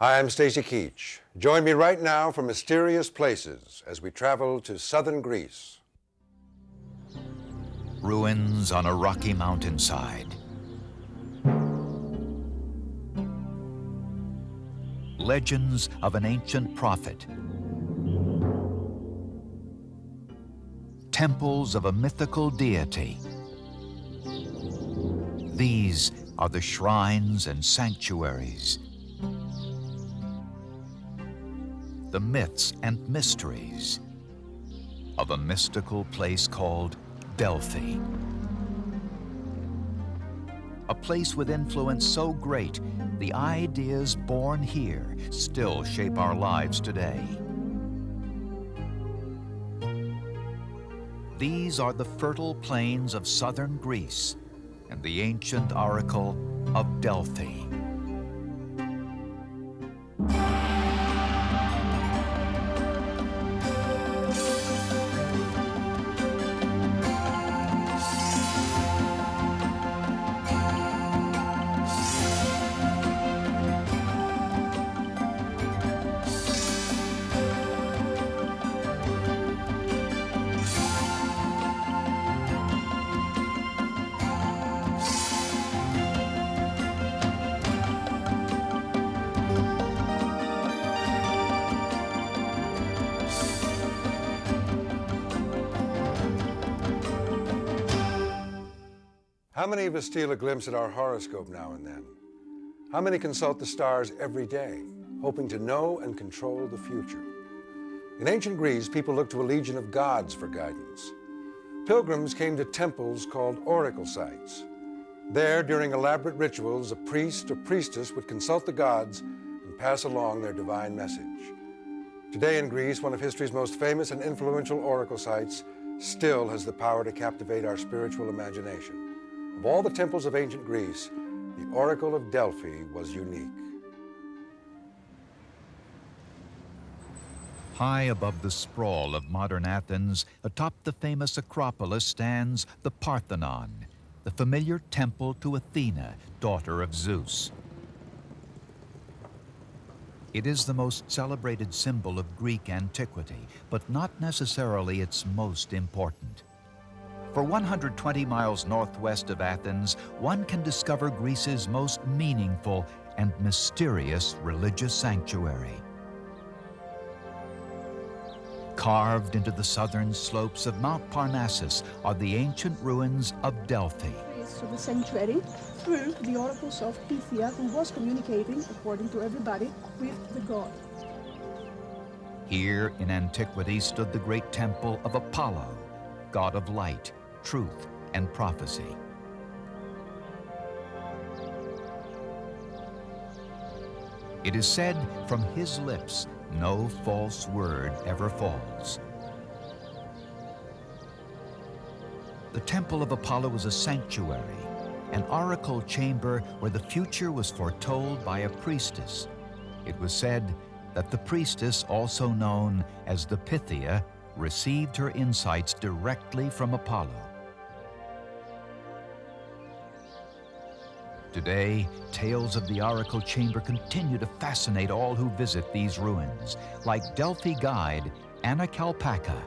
Hi, I'm Stacy Keach. Join me right now for mysterious places as we travel to southern Greece. Ruins on a rocky mountainside. Legends of an ancient prophet. Temples of a mythical deity. These are the shrines and sanctuaries. The myths and mysteries of a mystical place called Delphi. A place with influence so great, the ideas born here still shape our lives today. These are the fertile plains of southern Greece and the ancient oracle of Delphi. How many of us steal a glimpse at our horoscope now and then? How many consult the stars every day, hoping to know and control the future? In ancient Greece, people looked to a legion of gods for guidance. Pilgrims came to temples called oracle sites. There, during elaborate rituals, a priest or priestess would consult the gods and pass along their divine message. Today in Greece, one of history's most famous and influential oracle sites still has the power to captivate our spiritual imagination. Of all the temples of ancient Greece, the Oracle of Delphi was unique. High above the sprawl of modern Athens, atop the famous Acropolis stands the Parthenon, the familiar temple to Athena, daughter of Zeus. It is the most celebrated symbol of Greek antiquity, but not necessarily its most important. For 120 miles northwest of Athens, one can discover Greece's most meaningful and mysterious religious sanctuary. Carved into the southern slopes of Mount Parnassus are the ancient ruins of Delphi. To the sanctuary through the oracles of Pythia, who was communicating, according to everybody, with the god. Here in antiquity stood the great temple of Apollo, god of light, truth, and prophecy. It is said from his lips, no false word ever falls. The temple of Apollo was a sanctuary, an oracle chamber where the future was foretold by a priestess. It was said that the priestess, also known as the Pythia, received her insights directly from Apollo. Today, tales of the oracle chamber continue to fascinate all who visit these ruins, like Delphi guide Anna Kalpaka.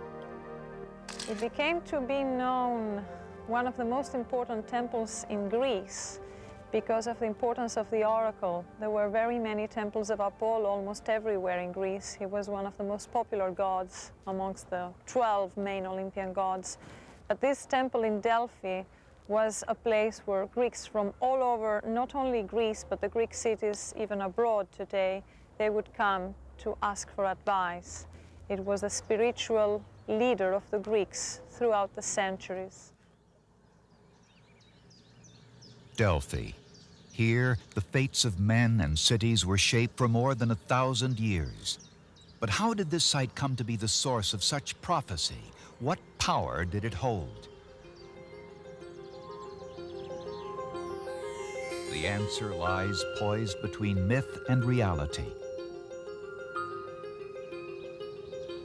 It became to be known one of the most important temples in Greece because of the importance of the oracle. There were very many temples of Apollo almost everywhere in Greece. He was one of the most popular gods amongst the 12 main Olympian gods. But this temple in Delphi was a place where Greeks from all over, not only Greece, but the Greek cities even abroad today, they would come to ask for advice. It was a spiritual leader of the Greeks throughout the centuries. Delphi. Here, the fates of men and cities were shaped for more than 1,000 years. But how did this site come to be the source of such prophecy? What power did it hold? The answer lies poised between myth and reality.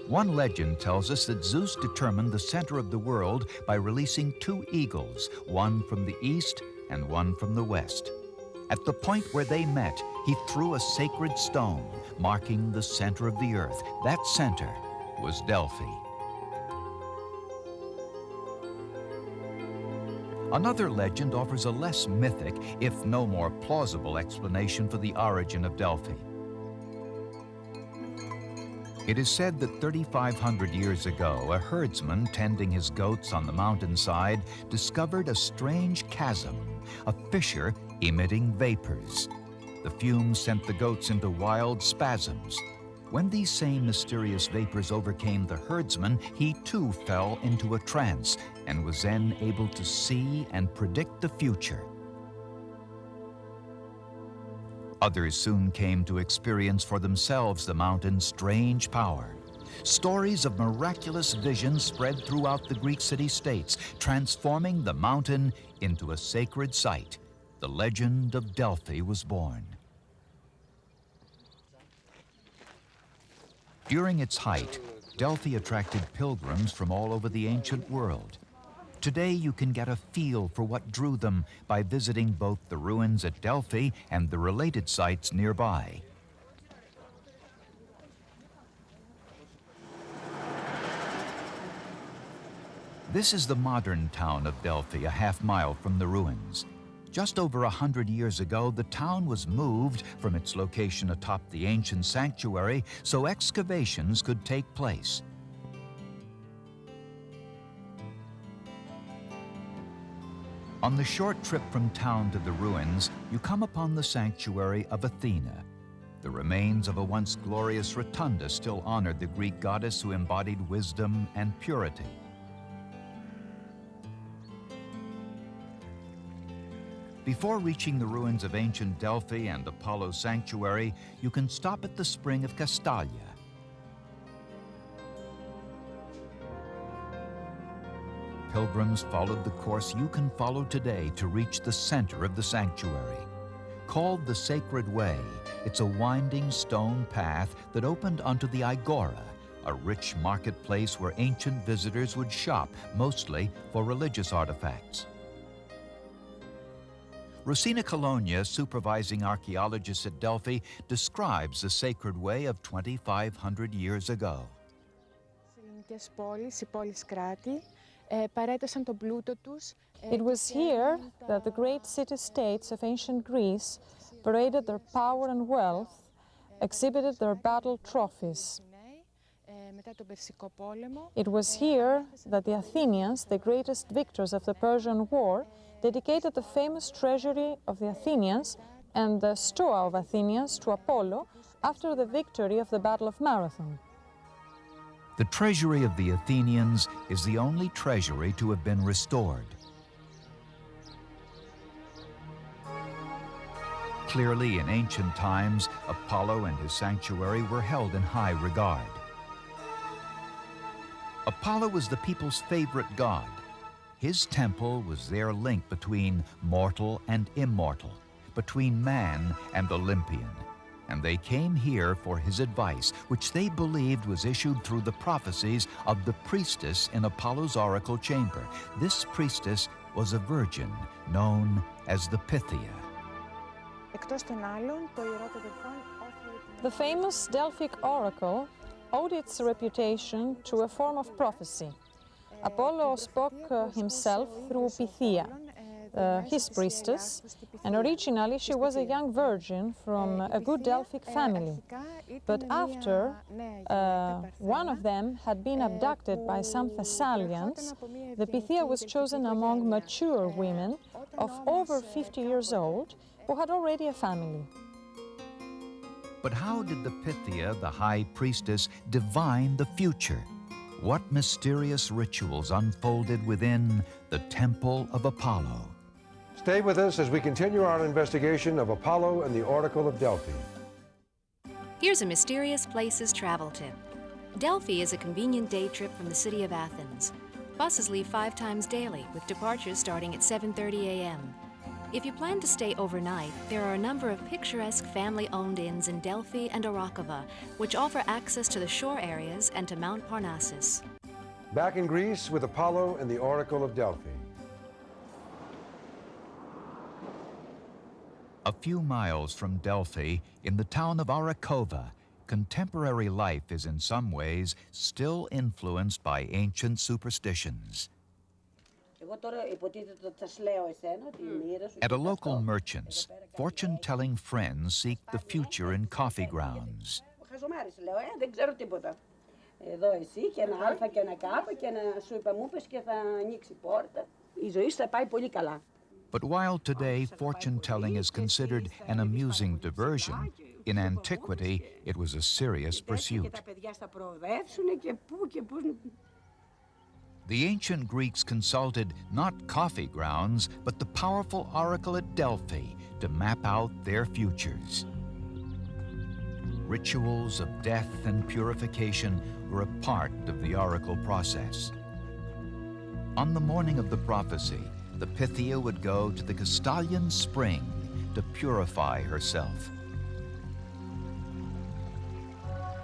One legend tells us that Zeus determined the center of the world by releasing two eagles, one from the east and one from the west. At the point where they met, he threw a sacred stone, marking the center of the earth. That center was Delphi. Another legend offers a less mythic, if no more plausible, explanation for the origin of Delphi. It is said that 3,500 years ago, a herdsman tending his goats on the mountainside discovered a strange chasm, a fissure emitting vapors. The fumes sent the goats into wild spasms. When these same mysterious vapors overcame the herdsman, he too fell into a trance and was then able to see and predict the future. Others soon came to experience for themselves the mountain's strange power. Stories of miraculous visions spread throughout the Greek city-states, transforming the mountain into a sacred site. The legend of Delphi was born. During its height, Delphi attracted pilgrims from all over the ancient world. Today, you can get a feel for what drew them by visiting both the ruins at Delphi and the related sites nearby. This is the modern town of Delphi, a half-mile from the ruins. Just over 100 years ago, the town was moved from its location atop the ancient sanctuary so excavations could take place. On the short trip from town to the ruins, you come upon the sanctuary of Athena. The remains of a once glorious rotunda still honored the Greek goddess who embodied wisdom and purity. Before reaching the ruins of ancient Delphi and Apollo's sanctuary, you can stop at the spring of Castalia. Pilgrims followed the course you can follow today to reach the center of the sanctuary. Called the Sacred Way, it's a winding stone path that opened onto the Agora, a rich marketplace where ancient visitors would shop, mostly for religious artifacts. Rosina Colonia, supervising archaeologist at Delphi, describes the Sacred Way of 2,500 years ago. It was here that the great city-states of ancient Greece paraded their power and wealth, exhibited their battle trophies. It was here that the Athenians, the greatest victors of the Persian War, dedicated the famous treasury of the Athenians and the Stoa of Athenians to Apollo after the victory of the Battle of Marathon. The treasury of the Athenians is the only treasury to have been restored. Clearly, in ancient times, Apollo and his sanctuary were held in high regard. Apollo was the people's favorite god. His temple was their link between mortal and immortal, between man and Olympian. And they came here for his advice, which they believed was issued through the prophecies of the priestess in Apollo's oracle chamber. This priestess was a virgin known as the Pythia. The famous Delphic oracle owed its reputation to a form of prophecy. Apollo spoke himself through Pythia, his priestess, and originally she was a young virgin from a good Delphic family. But after one of them had been abducted by some Thessalians, the Pythia was chosen among mature women of over 50 years old who had already a family. But how did the Pythia, the high priestess, divine the future? What mysterious rituals unfolded within the Temple of Apollo? Stay with us as we continue our investigation of Apollo and the Oracle of Delphi. Here's a mysterious places travel tip. Delphi is a convenient day trip from the city of Athens. Buses leave 5 times daily, with departures starting at 7:30 a.m. If you plan to stay overnight, there are a number of picturesque family-owned inns in Delphi and Orakova, which offer access to the shore areas and to Mount Parnassus. Back in Greece with Apollo and the Oracle of Delphi. A few miles from Delphi, in the town of Arakova, contemporary life is in some ways still influenced by ancient superstitions. At a local merchant's, fortune-telling friends seek the future in coffee grounds. But while today fortune-telling is considered an amusing diversion, in antiquity it was a serious pursuit. The ancient Greeks consulted not coffee grounds, but the powerful oracle at Delphi to map out their futures. Rituals of death and purification were a part of the oracle process. On the morning of the prophecy, the Pythia would go to the Castalian spring to purify herself.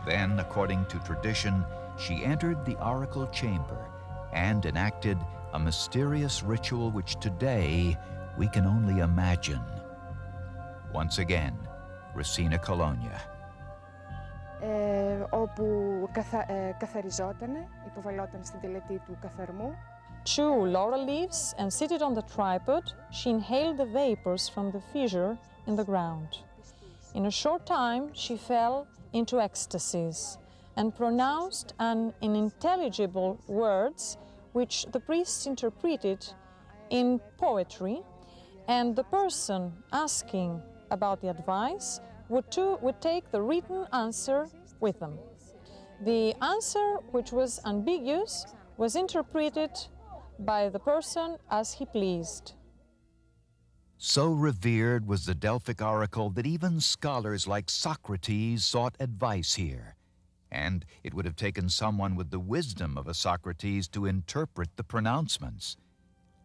Then, according to tradition, she entered the oracle chamber and enacted a mysterious ritual which today we can only imagine. Once again, Racina Colonia. Όπου καθαριζότανε, υποβαλόταν στην τελετή του καθαρμού. Two laurel leaves, and seated on the tripod, she inhaled the vapors from the fissure in the ground. In a short time, she fell into ecstasies and pronounced unintelligible words which the priests interpreted in poetry, and the person asking about the advice would take the written answer with them. The answer, which was ambiguous, was interpreted by the person as he pleased. So revered was the Delphic oracle that even scholars like Socrates sought advice here. And it would have taken someone with the wisdom of a Socrates to interpret the pronouncements.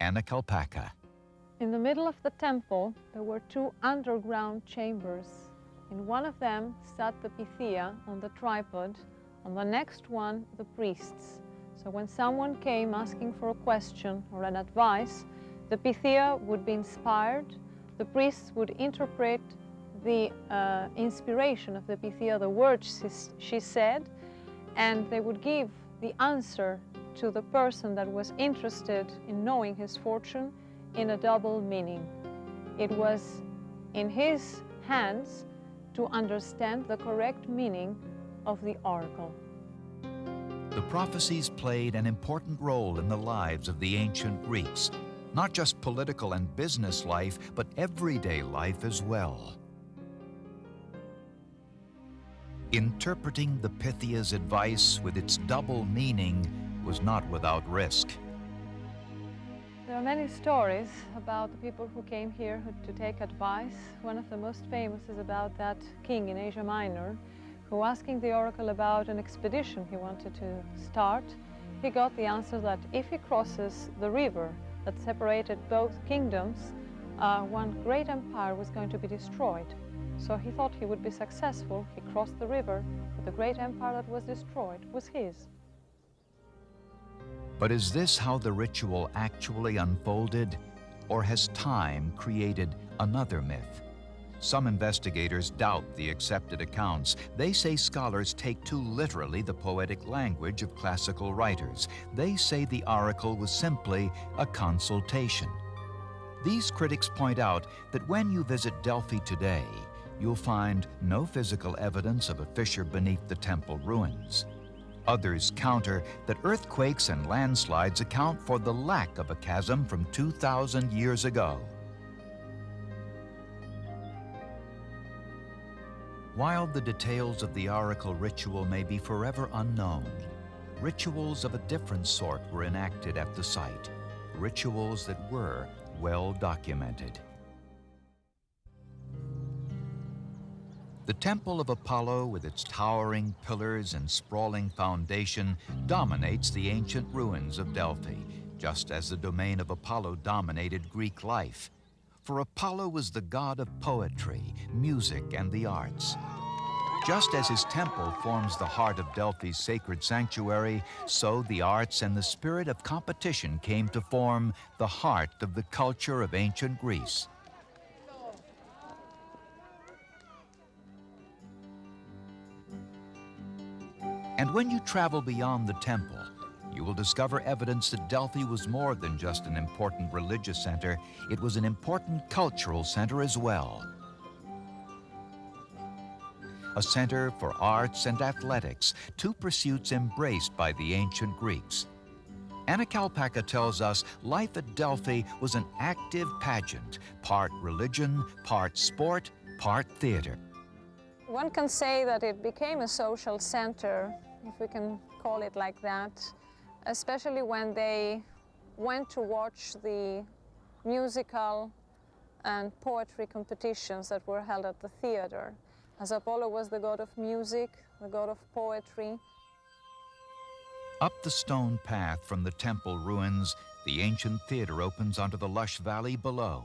Anakalpaka. In the middle of the temple, there were two underground chambers. In one of them sat the Pythia on the tripod, on the next one, the priests. So when someone came asking for a question or an advice, the Pythia would be inspired, the priests would interpret the inspiration of the Pythia, the words she said, and they would give the answer to the person that was interested in knowing his fortune in a double meaning. It was in his hands to understand the correct meaning of the oracle. The prophecies played an important role in the lives of the ancient Greeks, not just political and business life, but everyday life as well. Interpreting the Pythia's advice with its double meaning was not without risk. There are many stories about the people who came here to take advice. One of the most famous is about that king in Asia Minor who, asking the oracle about an expedition he wanted to start, he got the answer that if he crosses the river that separated both kingdoms, one great empire was going to be destroyed. So he thought he would be successful. He crossed the river, but the great empire that was destroyed was his. But is this how the ritual actually unfolded, or has time created another myth? Some investigators doubt the accepted accounts. They say scholars take too literally the poetic language of classical writers. They say the oracle was simply a consultation. These critics point out that when you visit Delphi today, you'll find no physical evidence of a fissure beneath the temple ruins. Others counter that earthquakes and landslides account for the lack of a chasm from 2,000 years ago. While the details of the oracle ritual may be forever unknown, rituals of a different sort were enacted at the site, rituals that were well documented. The Temple of Apollo, with its towering pillars and sprawling foundation, dominates the ancient ruins of Delphi, just as the domain of Apollo dominated Greek life. For Apollo was the god of poetry, music, and the arts. Just as his temple forms the heart of Delphi's sacred sanctuary, so the arts and the spirit of competition came to form the heart of the culture of ancient Greece. And when you travel beyond the temple, you will discover evidence that Delphi was more than just an important religious center, it was an important cultural center as well. A center for arts and athletics, two pursuits embraced by the ancient Greeks. Anna Kalpaka tells us life at Delphi was an active pageant, part religion, part sport, part theater. One can say that it became a social center, if we can call it like that, especially when they went to watch the musical and poetry competitions that were held at the theater. As Apollo was the god of music, the god of poetry. Up the stone path from the temple ruins, the ancient theater opens onto the lush valley below.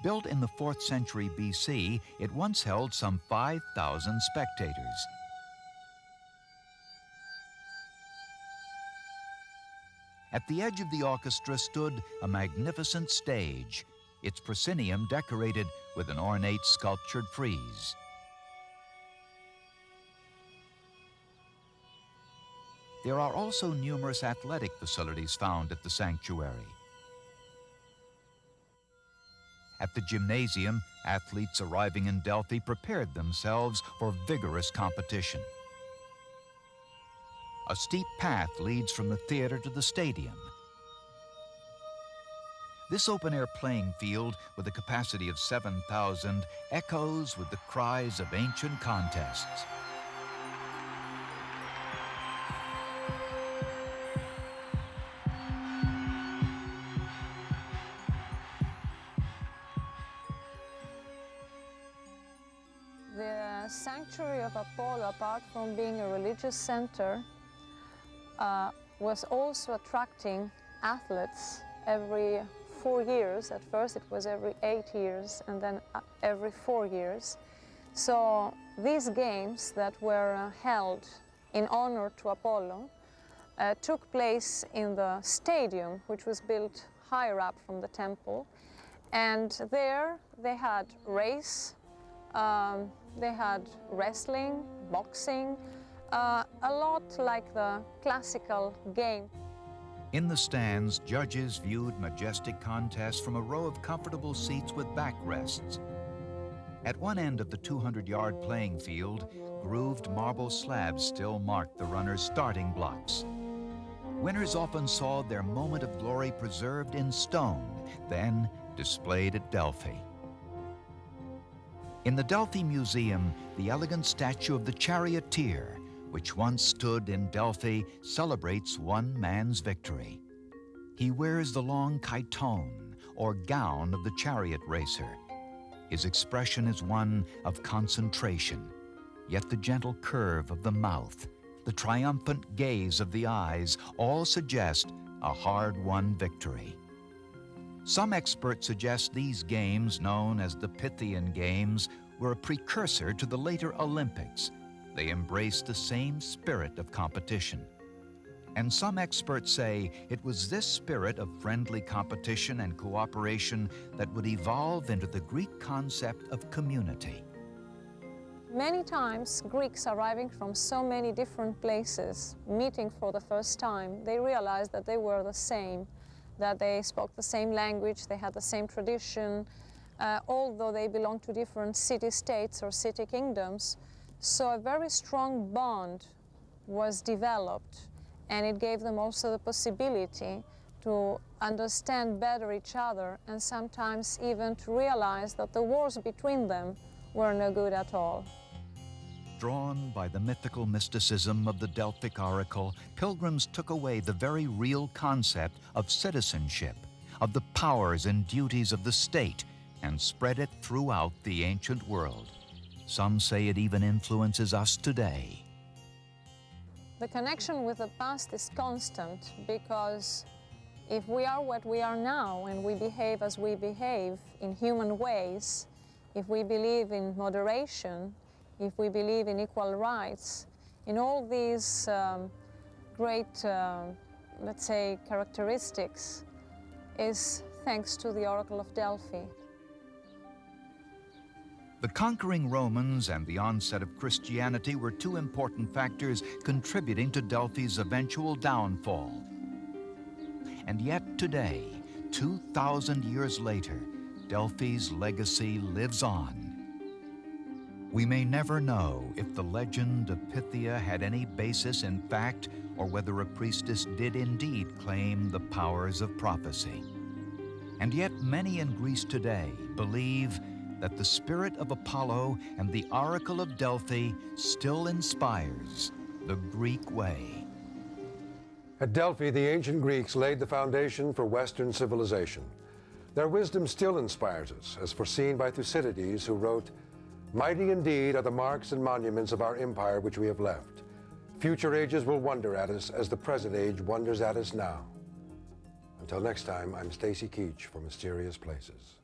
Built in the 4th century BC, it once held some 5,000 spectators. At the edge of the orchestra stood a magnificent stage, its proscenium decorated with an ornate sculptured frieze. There are also numerous athletic facilities found at the sanctuary. At the gymnasium, athletes arriving in Delphi prepared themselves for vigorous competition. A steep path leads from the theater to the stadium. This open-air playing field, with a capacity of 7,000, echoes with the cries of ancient contests. The sanctuary of Apollo, apart from being a religious center, was also attracting athletes every 4 years. At first it was every 8 years and then every 4 years. So these games that were held in honor to Apollo took place in the stadium, which was built higher up from the temple. And there they had race, they had wrestling, boxing, a lot like the classical game. In the stands, judges viewed majestic contests from a row of comfortable seats with backrests. At one end of the 200-yard playing field, grooved marble slabs still marked the runners' starting blocks. Winners often saw their moment of glory preserved in stone, then displayed at Delphi. In the Delphi Museum, the elegant statue of the charioteer, which once stood in Delphi, celebrates one man's victory. He wears the long chiton, or gown of the chariot racer. His expression is one of concentration, yet the gentle curve of the mouth, the triumphant gaze of the eyes, all suggest a hard-won victory. Some experts suggest these games, known as the Pythian Games, were a precursor to the later Olympics. They embraced the same spirit of competition. And some experts say it was this spirit of friendly competition and cooperation that would evolve into the Greek concept of community. Many times, Greeks arriving from so many different places, meeting for the first time, they realized that they were the same, that they spoke the same language, they had the same tradition, although they belonged to different city-states or city kingdoms. So a very strong bond was developed, and it gave them also the possibility to understand better each other and sometimes even to realize that the wars between them were no good at all. Drawn by the mythical mysticism of the Delphic oracle, pilgrims took away the very real concept of citizenship, of the powers and duties of the state, and spread it throughout the ancient world. Some say it even influences us today. The connection with the past is constant, because if we are what we are now and we behave as we behave in human ways, if we believe in moderation, if we believe in equal rights, in all these great, let's say, characteristics, is thanks to the Oracle of Delphi. The conquering Romans and the onset of Christianity were two important factors contributing to Delphi's eventual downfall. And yet today, 2,000 years later, Delphi's legacy lives on. We may never know if the legend of Pythia had any basis in fact or whether a priestess did indeed claim the powers of prophecy. And yet many in Greece today believe that the spirit of Apollo and the oracle of Delphi still inspires the Greek way. At Delphi, the ancient Greeks laid the foundation for Western civilization. Their wisdom still inspires us, as foreseen by Thucydides, who wrote, "Mighty indeed are the marks and monuments of our empire which we have left. Future ages will wonder at us as the present age wonders at us now." Until next time, I'm Stacy Keach for Mysterious Places.